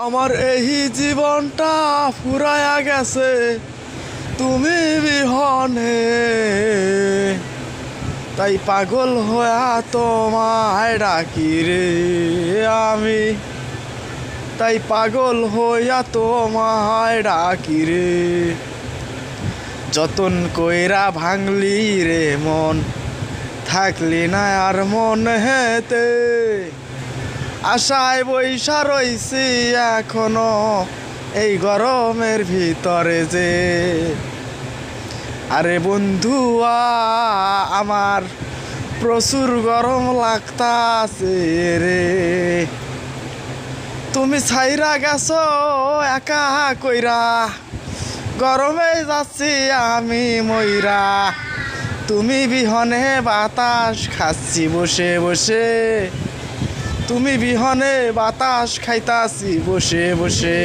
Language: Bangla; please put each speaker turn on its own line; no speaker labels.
আমার এই জীবনটা ফুরায়া গেছে তুমি বিহনে, তাই পাগল হইয়া তোমায় ডাকি রে আমি, তাই পাগল হইয়া তোমায় ডাকি রে। যতন কইরা ভাঙলি রে মন, থাকলি না আর মন হেতে, আশায় বইসা রইছি এখনো এই গরমের ভিতরে যে। আরে বন্ধুয়া আমার প্রচুর গরম লাগতাছে রে, তুমি ছাইরা গেছো একা কইরা, গরমে যাচ্ছি আমি মইরা, তুমি বিহনে বাতাস খাচ্ছি বসে বসে, তুমি বিহনে বাতাস খাইতাছি বসে বসে।